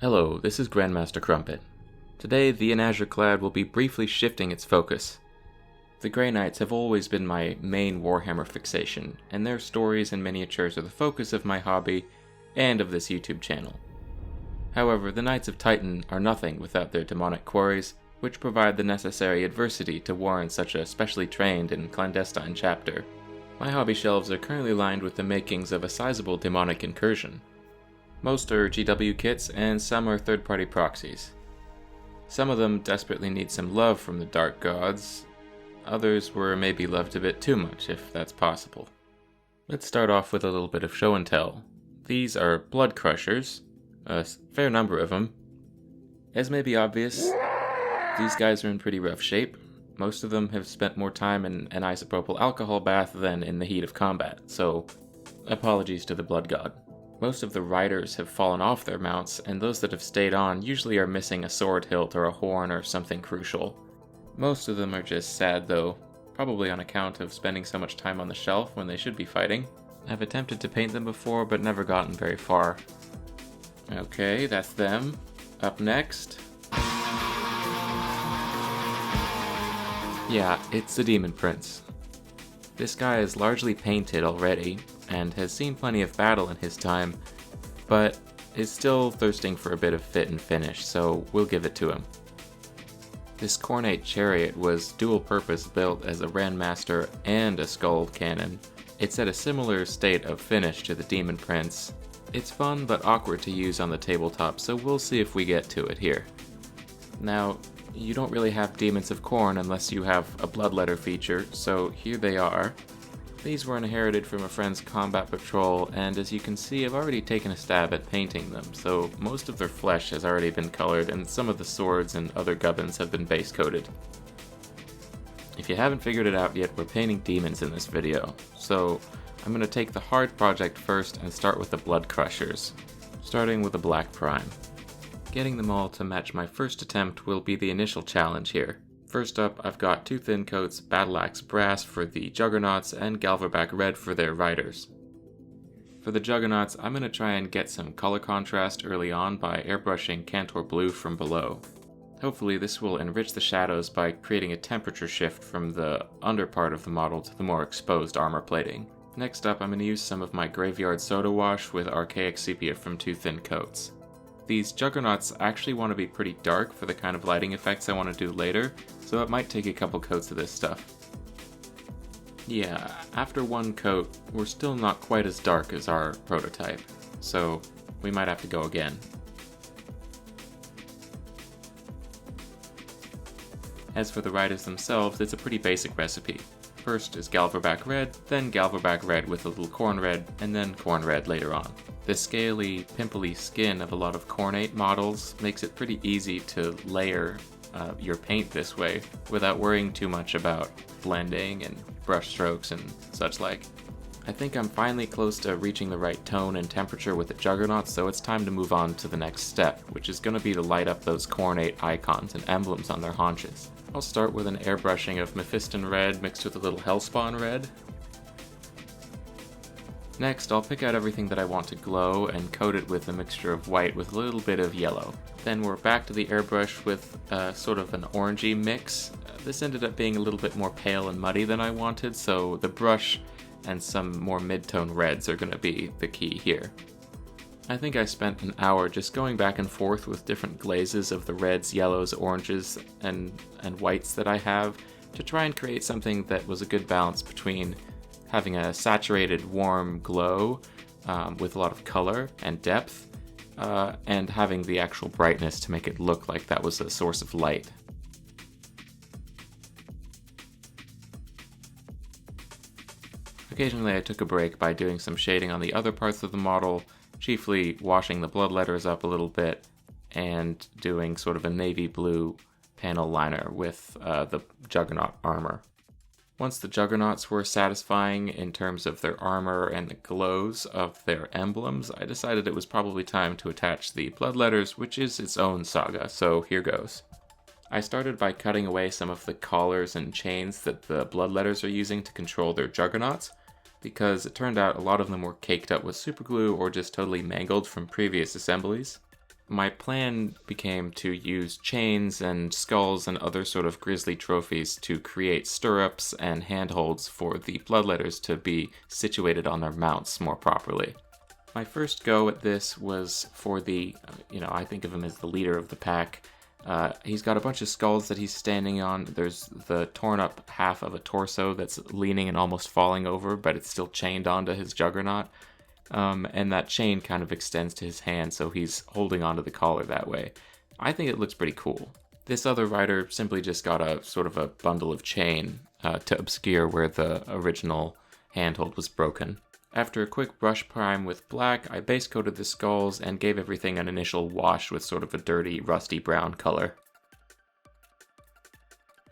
Hello, this is Grandmaster Crumpet. Today, the In Azure Clad will be briefly shifting its focus. The Grey Knights have always been my main Warhammer fixation, and their stories and miniatures are the focus of my hobby and of this YouTube channel. However, the Knights of Titan are nothing without their demonic quarries, which provide the necessary adversity to warrant such a specially trained and clandestine chapter. My hobby shelves are currently lined with the makings of a sizable demonic incursion. Most are GW kits, and some are third-party proxies. Some of them desperately need some love from the Dark Gods. Others were maybe loved a bit too much, if that's possible. Let's start off with a little bit of show and tell. These are Bloodcrushers, a fair number of them. As may be obvious, these guys are in pretty rough shape. Most of them have spent more time in an isopropyl alcohol bath than in the heat of combat, so apologies to the Blood God. Most of the riders have fallen off their mounts, and those that have stayed on usually are missing a sword hilt or a horn or something crucial. Most of them are just sad though, probably on account of spending so much time on the shelf when they should be fighting. I've attempted to paint them before, but never gotten very far. Okay, that's them. Up next... yeah, it's the Daemon Prince. This guy is largely painted already, and has seen plenty of battle in his time, but is still thirsting for a bit of fit and finish, so we'll give it to him. This Khornate chariot was dual-purpose built as a Randmaster and a Skald cannon. It's at a similar state of finish to the Daemon Prince. It's fun but awkward to use on the tabletop, so we'll see if we get to it here. Now, you don't really have Demons of Khorne unless you have a Bloodletter feature, so here they are. These were inherited from a friend's combat patrol, and as you can see, I've already taken a stab at painting them, so most of their flesh has already been colored, and some of the swords and other gubbins have been base coated. If you haven't figured it out yet, we're painting demons in this video, so I'm going to take the hard project first and start with the Bloodcrushers, starting with the Black Prime. Getting them all to match my first attempt will be the initial challenge here. First up, I've got two thin coats, Battle Axe Brass for the Juggernauts, and Galverback Red for their riders. For the Juggernauts, I'm going to try and get some color contrast early on by airbrushing Cantor Blue from below. Hopefully this will enrich the shadows by creating a temperature shift from the under part of the model to the more exposed armor plating. Next up, I'm going to use some of my Graveyard Soda Wash with Archaic Sepia from two thin coats. These Juggernauts actually want to be pretty dark for the kind of lighting effects I want to do later, so it might take a couple coats of this stuff. Yeah, after one coat, we're still not quite as dark as our prototype, so we might have to go again. As for the riders themselves, it's a pretty basic recipe. First is Galverback Red, then Galverback Red with a little Khorne Red, and then Khorne Red later on. The scaly, pimply skin of a lot of Khornate models makes it pretty easy to layer your paint this way without worrying too much about blending and brush strokes and such like. I think I'm finally close to reaching the right tone and temperature with the Juggernauts, so it's time to move on to the next step, which is going to be to light up those Khornate icons and emblems on their haunches. I'll start with an airbrushing of Mephiston Red mixed with a little Hellspawn Red. Next, I'll pick out everything that I want to glow and coat it with a mixture of white with a little bit of yellow. Then we're back to the airbrush with sort of an orangey mix. This ended up being a little bit more pale and muddy than I wanted, so the brush and some more mid-tone reds are going to be the key here. I think I spent an hour just going back and forth with different glazes of the reds, yellows, oranges, and whites that I have to try and create something that was a good balance between having a saturated, warm glow with a lot of color and depth, and having the actual brightness to make it look like that was a source of light. Occasionally I took a break by doing some shading on the other parts of the model, chiefly washing the Bloodletters up a little bit and doing sort of a navy blue panel liner with the Juggernaut armor. Once the Juggernauts were satisfying in terms of their armor and the glows of their emblems, I decided it was probably time to attach the Bloodletters, which is its own saga, so here goes. I started by cutting away some of the collars and chains that the Bloodletters are using to control their Juggernauts, because it turned out a lot of them were caked up with superglue or just totally mangled from previous assemblies. my plan became to use chains and skulls and other sort of grisly trophies to create stirrups and handholds for the Bloodletters to be situated on their mounts more properly. My first go at this was for the, I think of him as the leader of the pack. He's got a bunch of skulls that he's standing on. There's the torn up half of a torso that's leaning and almost falling over, but it's still chained onto his juggernaut. And that chain kind of extends to his hand, so he's holding onto the collar that way. I think it looks pretty cool. This other rider simply just got a sort of a bundle of chain to obscure where the original handhold was broken. After a quick brush prime with black, I base coated the skulls and gave everything an initial wash with sort of a dirty, rusty brown color.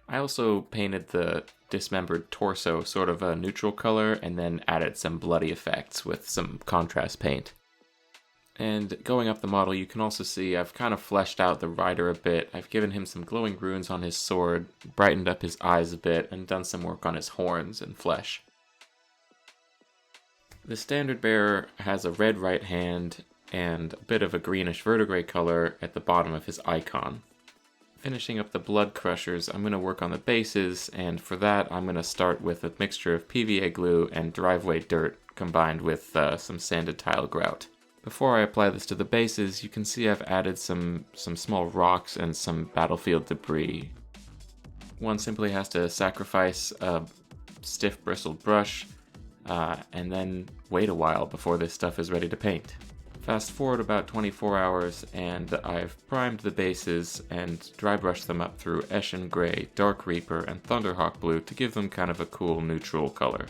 I also painted the dismembered torso sort of a neutral color and then added some bloody effects with some contrast paint. And going up the model, you can also see I've kind of fleshed out the rider a bit. I've given him some glowing runes on his sword, brightened up his eyes a bit, and done some work on his horns and flesh. The standard bearer has a red right hand and a bit of a greenish verdigris color at the bottom of his icon. Finishing up the Bloodcrushers, I'm going to work on the bases, and for that I'm going to start with a mixture of PVA glue and driveway dirt combined with some sanded tile grout. Before I apply this to the bases, you can see I've added some small rocks and some battlefield debris. One simply has to sacrifice a stiff bristled brush, and then wait a while before this stuff is ready to paint. Fast forward about 24 hours, and I've primed the bases and dry brushed them up through Eshin Gray, Dark Reaper, and Thunderhawk Blue to give them kind of a cool neutral color.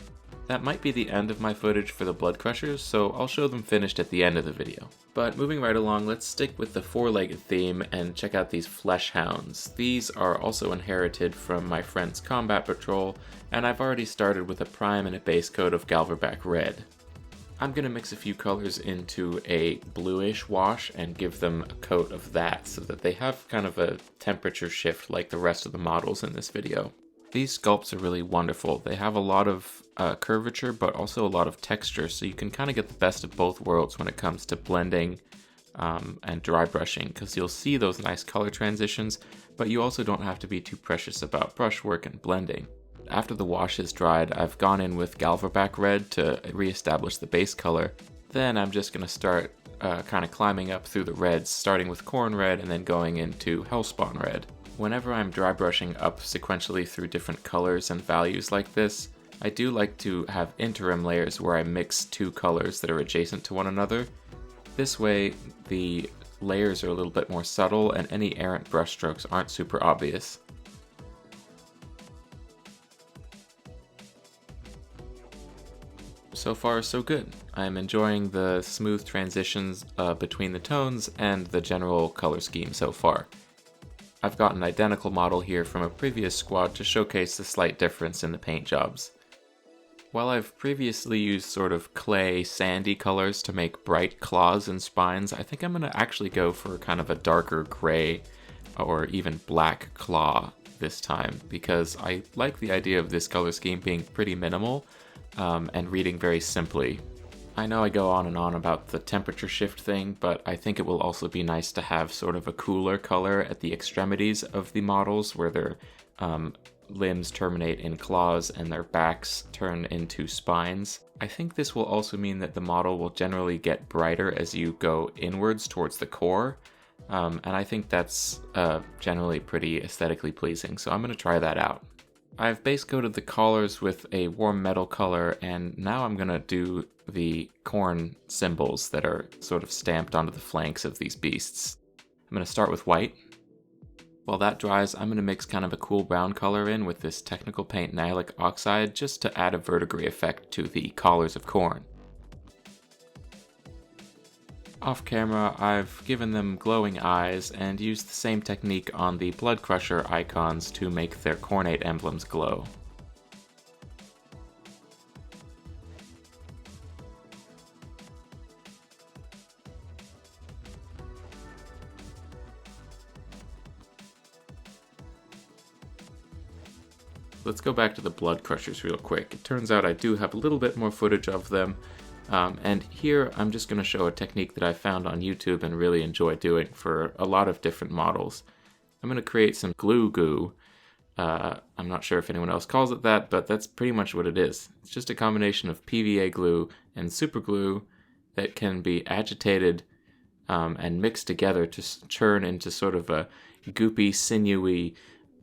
That might be the end of my footage for the Bloodcrushers, so I'll show them finished at the end of the video. But moving right along, let's stick with the four-legged theme and check out these Flesh Hounds. These are also inherited from my friend's Combat Patrol, and I've already started with a prime and a base coat of Galverback Red. I'm going to mix a few colors into a bluish wash and give them a coat of that so that they have kind of a temperature shift like the rest of the models in this video. These sculpts are really wonderful. They have a lot of curvature but also a lot of texture, so you can kind of get the best of both worlds when it comes to blending and dry brushing, because you'll see those nice color transitions, but you also don't have to be too precious about brushwork and blending. After the wash is dried, I've gone in with Galverback Red to re-establish the base color. Then I'm just going to start kind of climbing up through the reds, starting with Khorn Red and then going into Hellspawn Red. Whenever I'm dry brushing up sequentially through different colors and values like this, I do like to have interim layers where I mix two colors that are adjacent to one another. This way, the layers are a little bit more subtle and any errant brushstrokes aren't super obvious. So far, so good. I'm enjoying the smooth transitions between the tones and the general color scheme so far. I've got an identical model here from a previous squad to showcase the slight difference in the paint jobs. While I've previously used sort of clay, sandy colors to make bright claws and spines, I think I'm going to actually go for kind of a darker gray or even black claw this time, because I like the idea of this color scheme being pretty minimal and reading very simply. I know I go on and on about the temperature shift thing, but I think it will also be nice to have sort of a cooler color at the extremities of the models where their limbs terminate in claws and their backs turn into spines. I think this will also mean that the model will generally get brighter as you go inwards towards the core, and I think that's generally pretty aesthetically pleasing, so I'm going to try that out. I've base coated the collars with a warm metal color, and now I'm going to do the Khorn symbols that are sort of stamped onto the flanks of these beasts. I'm going to start with white. While that dries, I'm going to mix kind of a cool brown color in with this technical paint Nihilic Oxide just to add a verdigris effect to the collars of Khorn. Off camera, I've given them glowing eyes and used the same technique on the Bloodcrusher icons to make their Khornate emblems glow. Let's go back to the Bloodcrushers real quick. It turns out I do have a little bit more footage of them, And here I'm just going to show a technique that I found on YouTube and really enjoy doing for a lot of different models. I'm going to create some glue goo. I'm not sure if anyone else calls it that, but that's pretty much what it is. It's just a combination of PVA glue and super glue that can be agitated and mixed together to churn into sort of a goopy, sinewy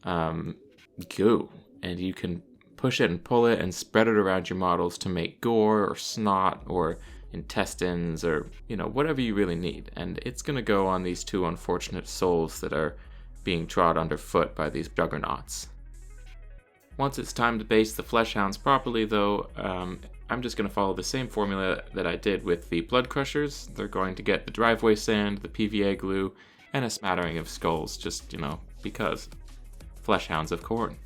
goo. And you can push it and pull it and spread it around your models to make gore or snot or intestines or, whatever you really need. And it's going to go on these two unfortunate souls that are being trod underfoot by these juggernauts. Once it's time to base the flesh hounds properly, though, I'm just going to follow the same formula that I did with the Bloodcrushers. They're going to get the driveway sand, the PVA glue, and a smattering of skulls, just, because. Flesh hounds of Khorne.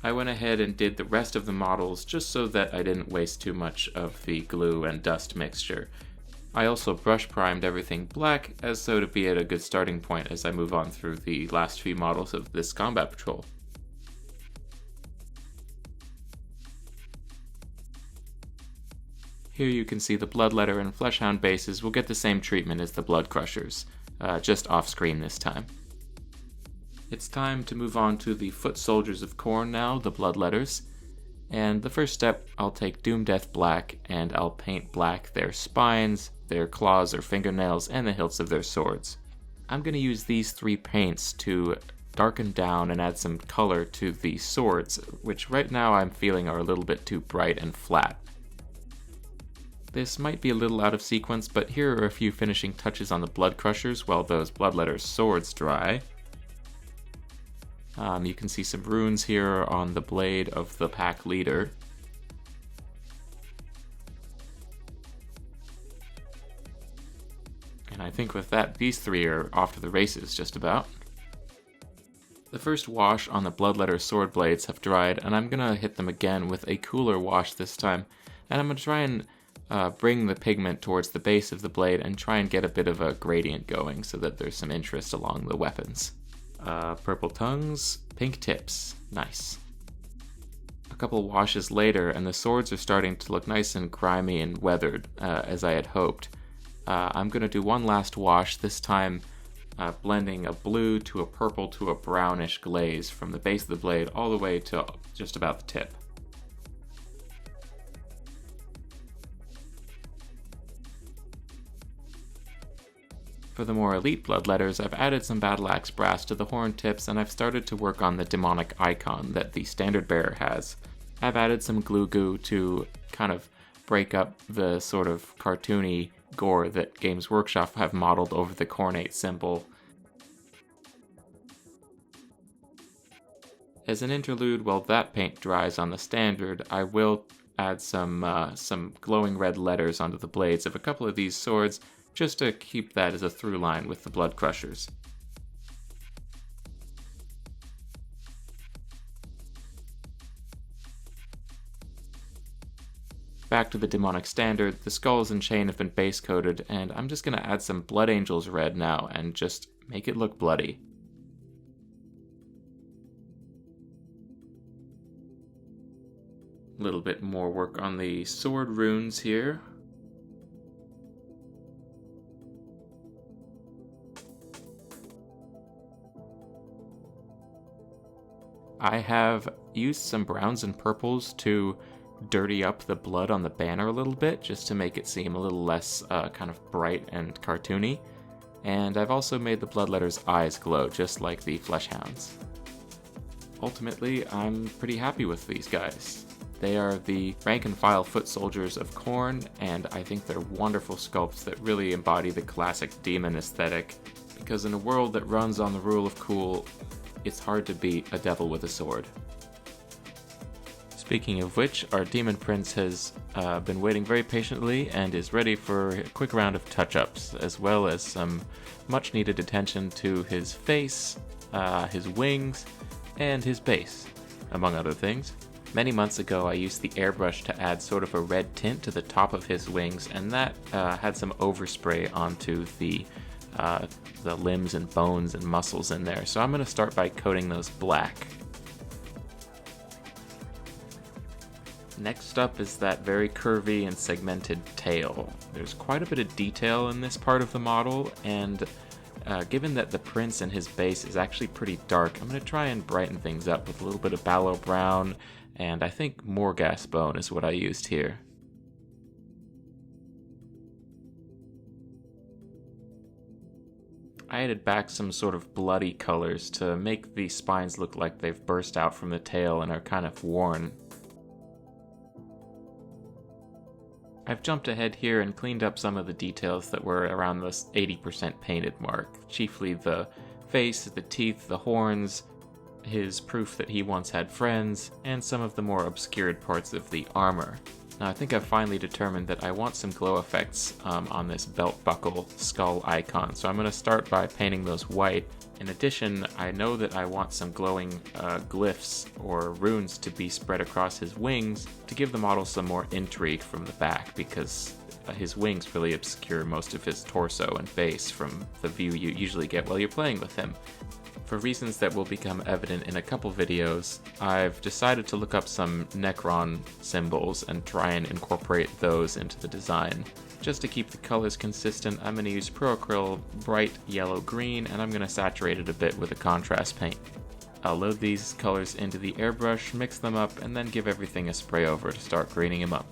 I went ahead and did the rest of the models just so that I didn't waste too much of the glue and dust mixture. I also brush primed everything black as so to be at a good starting point as I move on through the last few models of this combat patrol. Here you can see the Bloodletter and Fleshhound bases will get the same treatment as the Bloodcrushers, just off screen this time. It's time to move on to the foot soldiers of Khorne now, the Bloodletters. And the first step, I'll take Doom Death Black and I'll paint black their spines, their claws or fingernails, and the hilts of their swords. I'm going to use these three paints to darken down and add some color to the swords, which right now I'm feeling are a little bit too bright and flat. This might be a little out of sequence, but here are a few finishing touches on the Bloodcrushers while those Bloodletters swords dry. You can see some runes here on the blade of the pack leader. And I think with that, these three are off to the races just about. The first wash on the Bloodletter sword blades have dried, and I'm going to hit them again with a cooler wash this time. And I'm going to try and bring the pigment towards the base of the blade and try and get a bit of a gradient going so that there's some interest along the weapons. Purple tongues, pink tips. Nice. A couple washes later, and the swords are starting to look nice and grimy and weathered, as I had hoped. I'm going to do one last wash, this time blending a blue to a purple to a brownish glaze from the base of the blade all the way to just about the tip. For the more elite Bloodletters, I've added some battle axe brass to the horn tips, and I've started to work on the demonic icon that the standard bearer has. I've added some glue goo to kind of break up the sort of cartoony gore that Games Workshop have modeled over the Khornate symbol. As an interlude, while that paint dries on the standard, I will add some glowing red letters onto the blades of a couple of these swords, just to keep that as a through line with the Bloodcrushers. Back to the demonic standard, the skulls and chain have been base coated, and I'm just going to add some Blood Angels red now and just make it look bloody. A little bit more work on the sword runes here. I have used some browns and purples to dirty up the blood on the banner a little bit, just to make it seem a little less kind of bright and cartoony. And I've also made the Bloodletter's eyes glow, just like the Fleshhounds. Ultimately, I'm pretty happy with these guys. They are the rank and file foot soldiers of Khorne, and I think they're wonderful sculpts that really embody the classic demon aesthetic, because in a world that runs on the rule of cool, it's hard to beat a devil with a sword. Speaking of which, our Daemon Prince has been waiting very patiently and is ready for a quick round of touch-ups, as well as some much-needed attention to his face, his wings, and his base, among other things. Many months ago, I used the airbrush to add sort of a red tint to the top of his wings, and that had some overspray onto the limbs and bones and muscles in there. So I'm going to start by coating those black. Next up is that very curvy and segmented tail. There's quite a bit of detail in this part of the model, and given that the prince in his base is actually pretty dark, I'm going to try and brighten things up with a little bit of Ballo Brown, and I think Morghast Bone is what I used here. I added back some sort of bloody colors to make the spines look like they've burst out from the tail and are kind of worn. I've jumped ahead here and cleaned up some of the details that were around the 80% painted mark, chiefly the face, the teeth, the horns, his proof that he once had friends, and some of the more obscured parts of the armor. Now I think I've finally determined that I want some glow effects on this belt buckle skull icon, so I'm going to start by painting those white. In addition, I know that I want some glowing glyphs or runes to be spread across his wings to give the model some more intrigue from the back, because his wings really obscure most of his torso and face from the view you usually get while you're playing with him. For reasons that will become evident in a couple videos, I've decided to look up some Necron symbols and try and incorporate those into the design. Just to keep the colors consistent, I'm going to use Pro-Acryl bright yellow-green, and I'm going to saturate it a bit with a contrast paint. I'll load these colors into the airbrush, mix them up, and then give everything a spray over to start greening them up.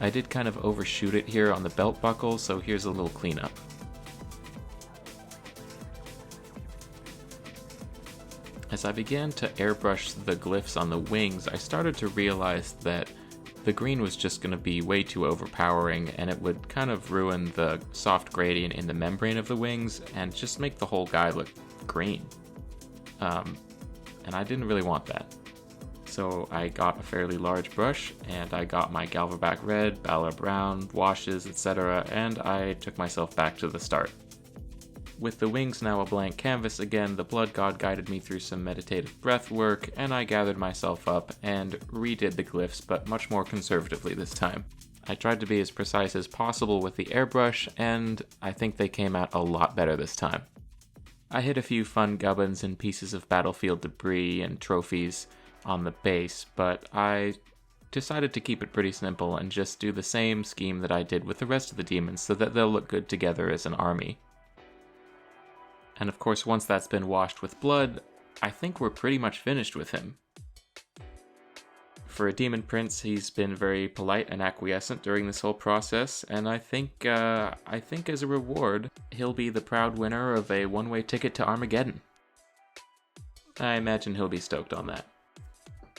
I did kind of overshoot it here on the belt buckle, so here's a little cleanup. As I began to airbrush the glyphs on the wings, I started to realize that the green was just going to be way too overpowering, and it would kind of ruin the soft gradient in the membrane of the wings and just make the whole guy look green. And I didn't really want that. So I got a fairly large brush, and I got my Galvaback Red, Balor Brown, washes, etc., and I took myself back to the start. With the wings now a blank canvas again, the Blood God guided me through some meditative breath work, and I gathered myself up and redid the glyphs, but much more conservatively this time. I tried to be as precise as possible with the airbrush, and I think they came out a lot better this time. I hit a few fun gubbins and pieces of battlefield debris and trophies on the base, but I decided to keep it pretty simple and just do the same scheme that I did with the rest of the demons so that they'll look good together as an army. And of course, once that's been washed with blood, I think we're pretty much finished with him. For a Daemon Prince, he's been very polite and acquiescent during this whole process, and I think as a reward, he'll be the proud winner of a one-way ticket to Armageddon. I imagine he'll be stoked on that.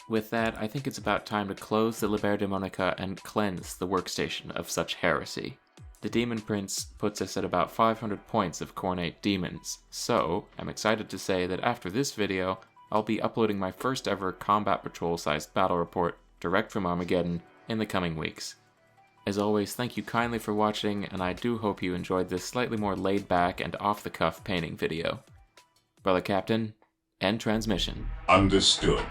With that, I think it's about time to close the Liber Demonica and cleanse the workstation of such heresy. The Daemon Prince puts us at about 500 points of Khornate demons, so I'm excited to say that after this video, I'll be uploading my first ever Combat Patrol-sized battle report direct from Armageddon in the coming weeks. As always, thank you kindly for watching, and I do hope you enjoyed this slightly more laid-back and off-the-cuff painting video. Brother Captain, end transmission. Understood.